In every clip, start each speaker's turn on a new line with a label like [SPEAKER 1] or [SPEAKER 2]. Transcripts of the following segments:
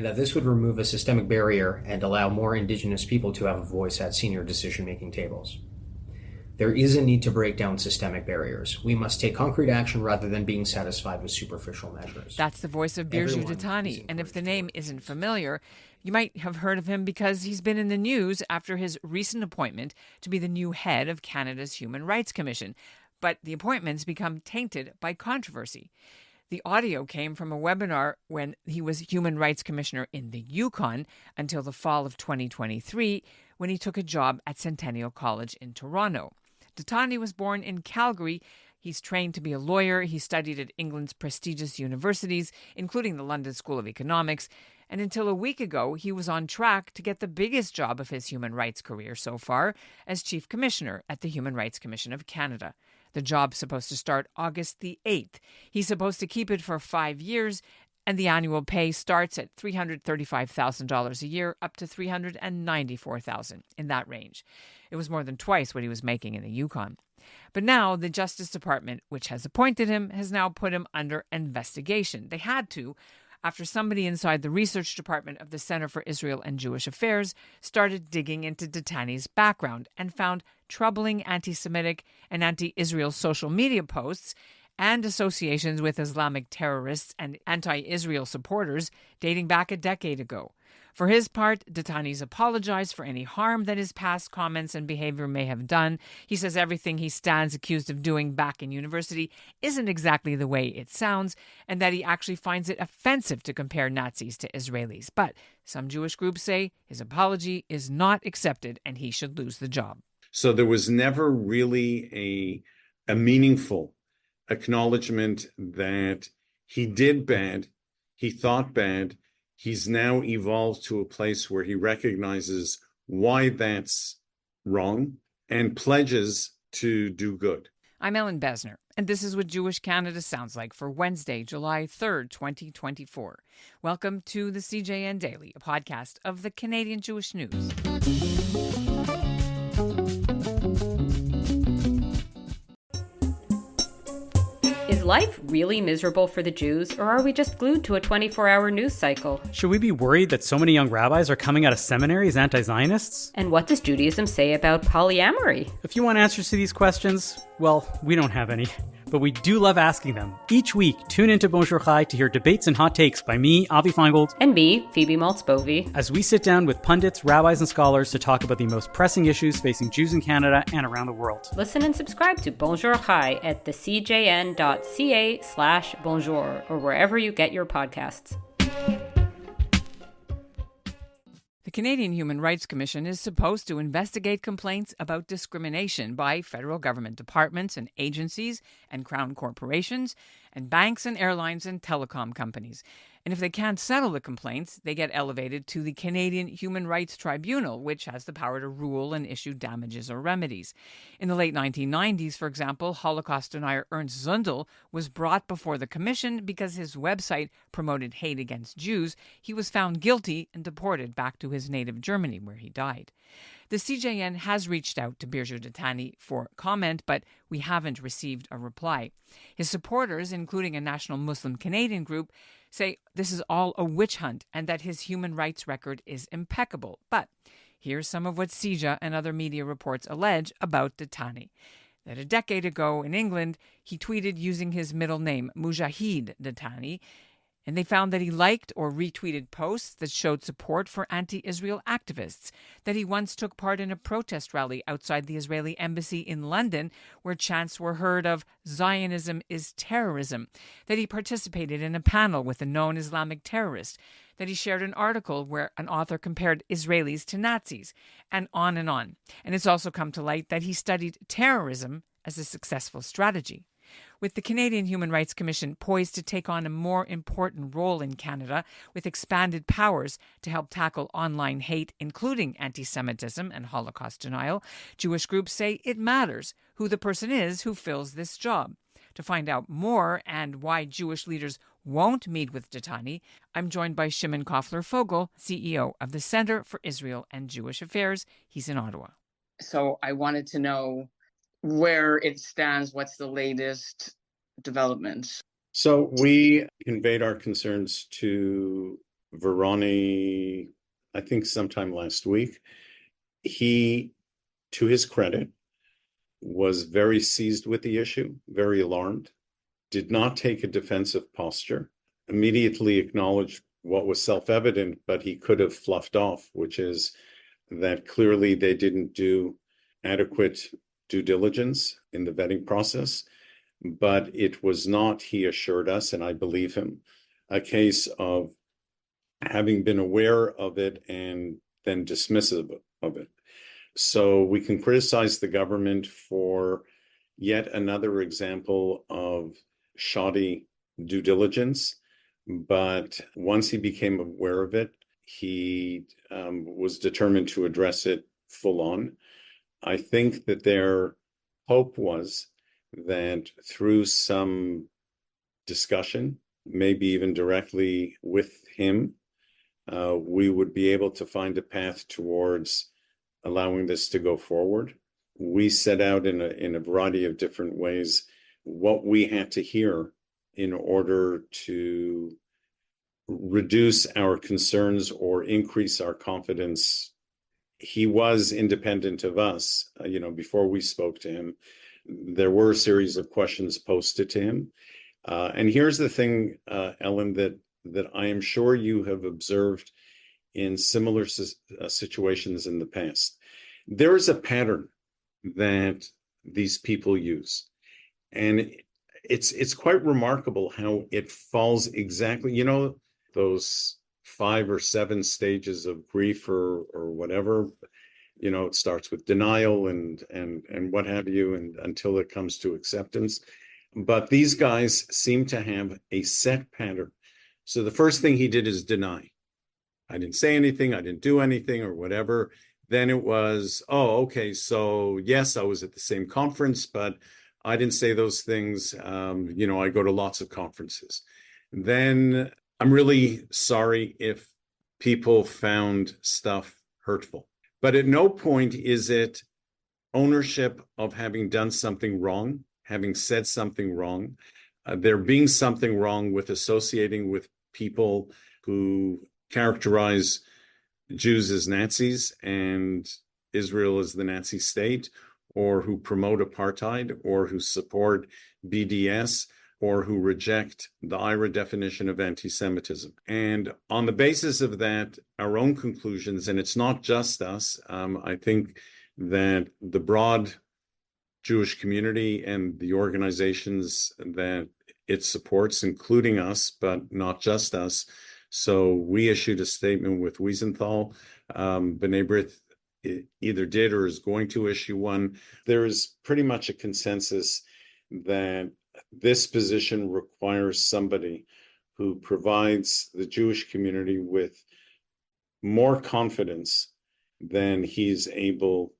[SPEAKER 1] that this would remove a systemic barrier and allow more Indigenous people to have a voice at senior decision-making tables. There is a need to break down systemic barriers. We must take concrete action rather than being satisfied with superficial measures.
[SPEAKER 2] That's the voice of Birju Dattani. And if the name isn't familiar, you might have heard of him because he's been in the news after his recent appointment to be the new head of Canada's Human Rights Commission. But the appointment's become tainted by controversy. The audio came from a webinar when he was Human Rights Commissioner in the Yukon until the fall of 2023, when he took a job at Centennial College in Toronto. Dattani was born in Calgary. He's trained to be a lawyer. He studied at England's prestigious universities, including the London School of Economics. And until a week ago, he was on track to get the biggest job of his human rights career so far as Chief Commissioner at the Human Rights Commission of Canada. The job's supposed to start August the 8th. He's supposed to keep it for 5 years, and the annual pay starts at $335,000 a year up to $394,000, in that range. It was more than twice what he was making in the Yukon. But now the Justice Department, which has appointed him, has now put him under investigation. They had to, after somebody inside the research department of the Center for Israel and Jewish Affairs started digging into Dattani's background and found troubling anti-Semitic and anti-Israel social media posts and associations with Islamic terrorists and anti-Israel supporters dating back a decade ago. For his part, Dattani's apologized for any harm that his past comments and behavior may have done. He says everything he stands accused of doing back in university isn't exactly the way it sounds, and that he actually finds it offensive to compare Nazis to Israelis. But some Jewish groups say his apology is not accepted and he should lose the job.
[SPEAKER 3] So there was never really a meaningful acknowledgement that he did bad, he thought bad. He's now evolved to a place where he recognizes why that's wrong and pledges to do good.
[SPEAKER 2] I'm Ellen Besner, and this is what Jewish Canada sounds like for Wednesday, July 3rd, 2024. Welcome to the CJN Daily, a podcast of the Canadian Jewish News.
[SPEAKER 4] Is life really miserable for the Jews, or are we just glued to a 24-hour news cycle?
[SPEAKER 5] Should we be worried that so many young rabbis are coming out of seminary as anti-Zionists?
[SPEAKER 4] And what does Judaism say about polyamory?
[SPEAKER 5] If you want answers to these questions, well, we don't have any. But we do love asking them. Each week, tune into Bonjour Chai to hear debates and hot takes by me, Avi Feingold,
[SPEAKER 4] and me, Phoebe Maltz-Bovey,
[SPEAKER 5] as we sit down with pundits, rabbis, and scholars to talk about the most pressing issues facing Jews in Canada and around the world.
[SPEAKER 4] Listen and subscribe to Bonjour Chai at thecjn.ca/bonjour or wherever you get your podcasts.
[SPEAKER 2] The Canadian Human Rights Commission is supposed to investigate complaints about discrimination by federal government departments and agencies and crown corporations and banks and airlines and telecom companies. And if they can't settle the complaints, they get elevated to the Canadian Human Rights Tribunal, which has the power to rule and issue damages or remedies. In the late 1990s, for example, Holocaust denier Ernst Zundel was brought before the commission because his website promoted hate against Jews. He was found guilty and deported back to his native Germany, where he died. The CJN has reached out to Birju Dattani for comment, but we haven't received a reply. His supporters, including a national Muslim Canadian group, say this is all a witch hunt and that his human rights record is impeccable. But here's some of what CIJA and other media reports allege about Dattani. That a decade ago in England, he tweeted using his middle name, Mujahid Dattani, and they found that he liked or retweeted posts that showed support for anti-Israel activists, that he once took part in a protest rally outside the Israeli embassy in London where chants were heard of Zionism is terrorism, that he participated in a panel with a known Islamic terrorist, that he shared an article where an author compared Israelis to Nazis, and on and on. And it's also come to light that he studied terrorism as a successful strategy. With the Canadian Human Rights Commission poised to take on a more important role in Canada with expanded powers to help tackle online hate, including anti-Semitism and Holocaust denial, Jewish groups say it matters who the person is who fills this job. To find out more and why Jewish leaders won't meet with Dattani, I'm joined by Shimon Koffler Fogel, CEO of the Center for Israel and Jewish Affairs. He's in Ottawa.
[SPEAKER 6] So I wanted to know where it stands, what's the latest developments?
[SPEAKER 3] So we conveyed our concerns to Virani, I think sometime last week. He, to his credit, was very seized with the issue, very alarmed, did not take a defensive posture, immediately acknowledged what was self-evident, but he could have fluffed off, which is that clearly they didn't do adequate due diligence in the vetting process. But it was not, he assured us, and I believe him, a case of having been aware of it and then dismissive of it. So we can criticize the government for yet another example of shoddy due diligence. But once he became aware of it, he was determined to address it full on. I think that their hope was that through some discussion, maybe even directly with him, we would be able to find a path towards allowing this to go forward. We set out in a variety of different ways what we had to hear in order to reduce our concerns or increase our confidence. He was independent of us, before we spoke to him. There were a series of questions posted to him. And here's the thing, Ellen, that I am sure you have observed in similar situations in the past. There is a pattern that these people use. And it's quite remarkable how it falls exactly, those 5 or 7 stages of grief or whatever. It starts with denial and what have you, and until it comes to acceptance. But these guys seem to have a set pattern. So the first thing he did is deny. I didn't say anything, I didn't do anything or whatever. Then it was, oh, okay, so yes, I was at the same conference, but I didn't say those things. I go to lots of conferences. Then I'm really sorry if people found stuff hurtful. But at no point is it ownership of having done something wrong, having said something wrong, there being something wrong with associating with people who characterize Jews as Nazis and Israel as the Nazi state, or who promote apartheid, or who support BDS, or who reject the CIJA definition of anti-Semitism. And on the basis of that, our own conclusions, and it's not just us, I think that the broad Jewish community and the organizations that it supports, including us, but not just us. So we issued a statement with Wiesenthal. B'nai Brith either did or is going to issue one. There is pretty much a consensus that this position requires somebody who provides the Jewish community with more confidence than he's able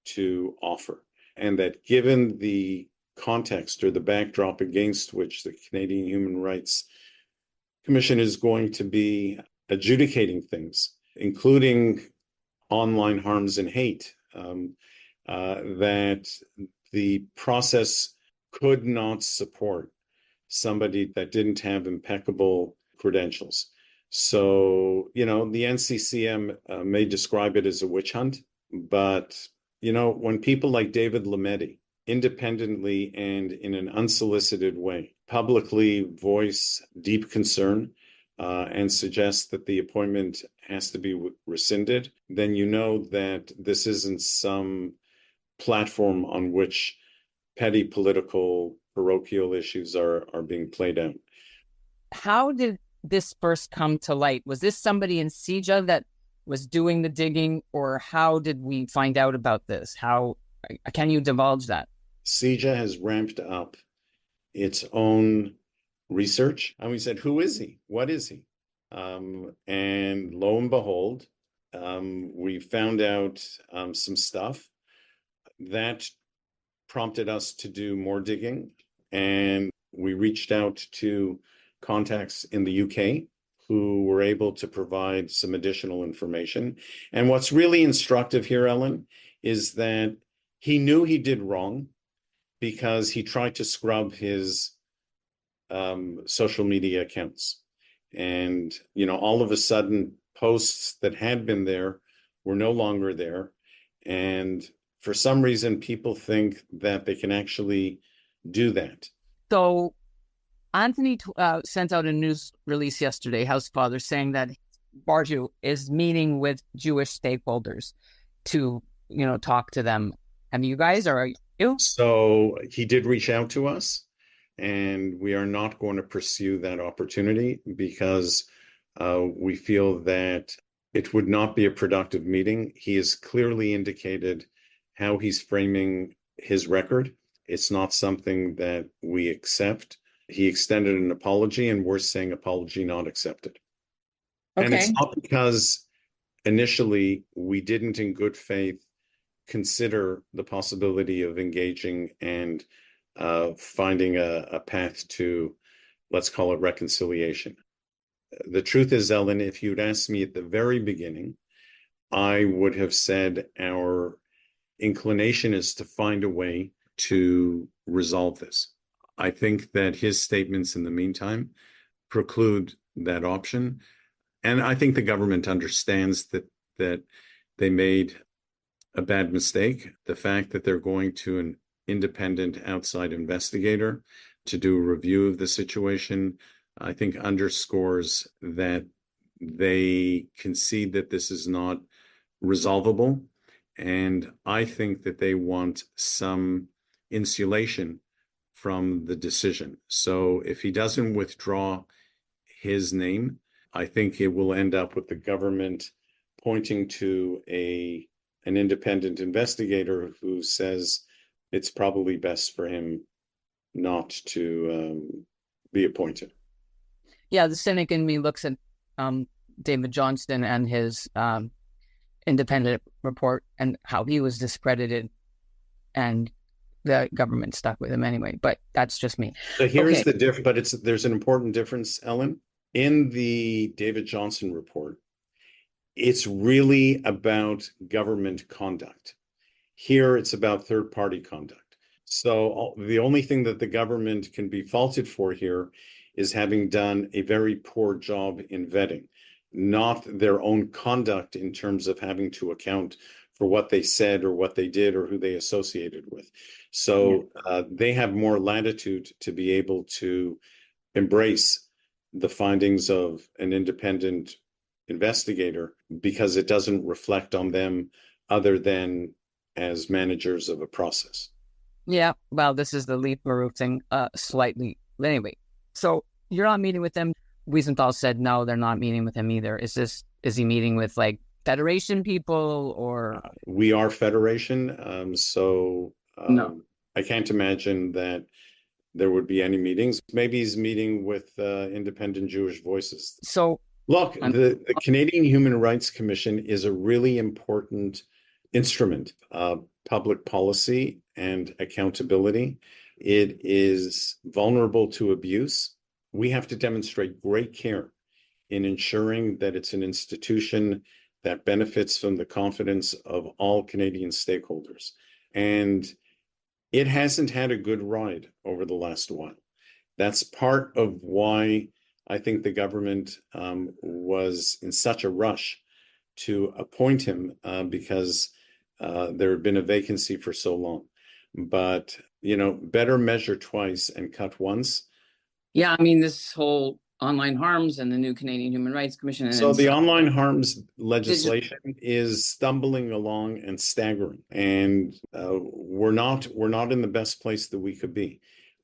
[SPEAKER 3] to offer. And that given the context or the backdrop against which the Canadian Human Rights Commission is going to be adjudicating things, including online harms and hate, that the process could not support somebody that didn't have impeccable credentials. So, the NCCM may describe it as a witch hunt, but, when people like David Lametti, independently and in an unsolicited way, publicly voice deep concern and suggest that the appointment has to be rescinded, then you know that this isn't some platform on which petty political parochial issues are being played out.
[SPEAKER 2] How did this first come to light? Was this somebody in CIJA that was doing the digging, or how did we find out about this? How can you divulge that?
[SPEAKER 3] CIJA has ramped up its own research, and we said, who is he? What is he? And lo and behold, we found out some stuff that prompted us to do more digging, and we reached out to contacts in the UK who were able to provide some additional information. And what's really instructive here, Ellen, is that he knew he did wrong because he tried to scrub his social media accounts. And, all of a sudden, posts that had been there were no longer there. And for some reason, people think that they can actually do that.
[SPEAKER 6] So Anthony sent out a news release yesterday, House Father, saying that Barju is meeting with Jewish stakeholders to, talk to them. Have you guys, or are you?
[SPEAKER 3] So he did reach out to us, and we are not going to pursue that opportunity because we feel that it would not be a productive meeting. He has clearly indicated how he's framing his record. It's not something that we accept. He extended an apology, and we're saying apology not accepted. Okay. And it's not because initially we didn't in good faith consider the possibility of engaging and finding a path to, let's call it, reconciliation. The truth is, Ellen, if you'd asked me at the very beginning, I would have said our inclination is to find a way to resolve this. I think that his statements in the meantime preclude that option. And I think the government understands that they made a bad mistake. The fact that they're going to an independent outside investigator to do a review of the situation, I think underscores that they concede that this is not resolvable. And I think that they want some insulation from the decision. So if he doesn't withdraw his name, I think it will end up with the government pointing to an independent investigator who says it's probably best for him not to be appointed.
[SPEAKER 6] Yeah, the cynic in me looks at David Johnston and his independent report and how he was discredited, and the government stuck with him anyway. But that's just me.
[SPEAKER 3] So here's the difference, but there's an important difference, Ellen. In the David Johnston report, it's really about government conduct. Here, it's about third-party conduct. So the only thing that the government can be faulted for here is having done a very poor job in vetting, not their own conduct in terms of having to account for what they said or what they did or who they associated with. So they have more latitude to be able to embrace the findings of an independent investigator because it doesn't reflect on them other than as managers of a process.
[SPEAKER 6] Yeah, well, this is the Leaf Maroof thing slightly. Anyway, so you're not meeting with them. Wiesenthal said no, they're not meeting with him either. Is he meeting with like Federation people or?
[SPEAKER 3] We are Federation, so
[SPEAKER 6] no.
[SPEAKER 3] I can't imagine that there would be any meetings. Maybe he's meeting with independent Jewish voices.
[SPEAKER 6] So
[SPEAKER 3] look, the Canadian Human Rights Commission is a really important instrument of public policy and accountability. It is vulnerable to abuse. We have to demonstrate great care in ensuring that it's an institution that benefits from the confidence of all Canadian stakeholders. And it hasn't had a good ride over the last while. That's part of why I think the government was in such a rush to appoint him because there had been a vacancy for so long. But, better measure twice and cut once.
[SPEAKER 6] Yeah, I mean, this whole online harms and the new Canadian Human Rights Commission. And
[SPEAKER 3] so the online harms legislation is stumbling along and staggering, and we're not in the best place that we could be.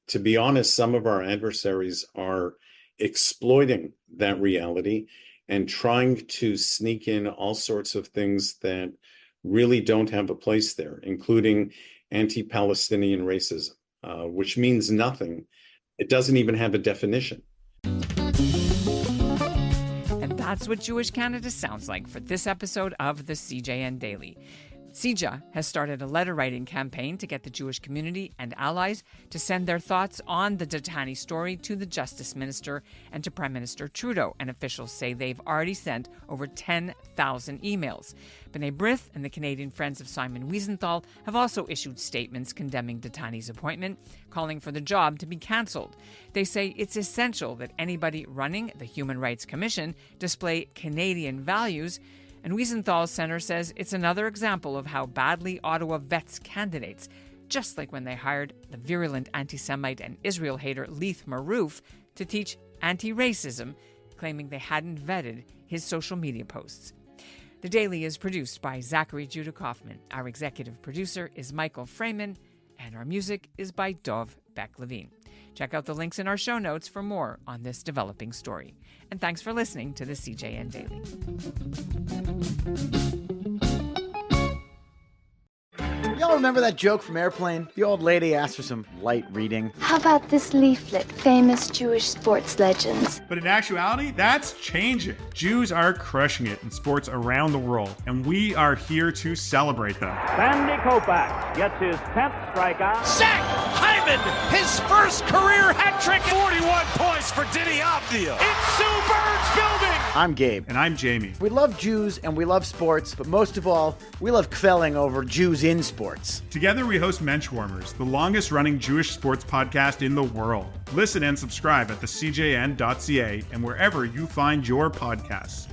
[SPEAKER 3] To be honest, some of our adversaries are exploiting that reality and trying to sneak in all sorts of things that really don't have a place there, including anti-Palestinian racism, which means nothing. It doesn't even have a definition.
[SPEAKER 2] And that's what Jewish Canada sounds like for this episode of the CJN Daily. CIJA has started a letter-writing campaign to get the Jewish community and allies to send their thoughts on the Dattani story to the Justice Minister and to Prime Minister Trudeau, and officials say they've already sent over 10,000 emails. B'nai Brith and the Canadian Friends of Simon Wiesenthal have also issued statements condemning Dattani's appointment, calling for the job to be cancelled. They say it's essential that anybody running the Human Rights Commission display Canadian values. And Wiesenthal's center says it's another example of how badly Ottawa vets candidates, just like when they hired the virulent anti-Semite and Israel hater Leith Marouf to teach anti-racism, claiming they hadn't vetted his social media posts. The Daily is produced by Zachary Judah Kaufman. Our executive producer is Michael Freeman, and our music is by Dov Beck-Levine. Check out the links in our show notes for more on this developing story. And thanks for listening to the CJN Daily.
[SPEAKER 7] Y'all remember that joke from Airplane? The old lady asked for some light reading.
[SPEAKER 8] How about this leaflet, famous Jewish sports legends?
[SPEAKER 9] But in actuality, that's changing. Jews are crushing it in sports around the world, and we are here to celebrate them.
[SPEAKER 10] Sandy Koufax gets his 10th strikeout.
[SPEAKER 11] Zach Hyman, his first career hat trick. 41 points for Diddy Avdia. It's Sue Bird's building.
[SPEAKER 7] I'm Gabe.
[SPEAKER 9] And I'm Jamie.
[SPEAKER 7] We love Jews and we love sports, but most of all, we love kvelling over Jews in sports.
[SPEAKER 9] Together we host Menschwarmers, the longest running Jewish sports podcast in the world. Listen and subscribe at thecjn.ca and wherever you find your podcasts.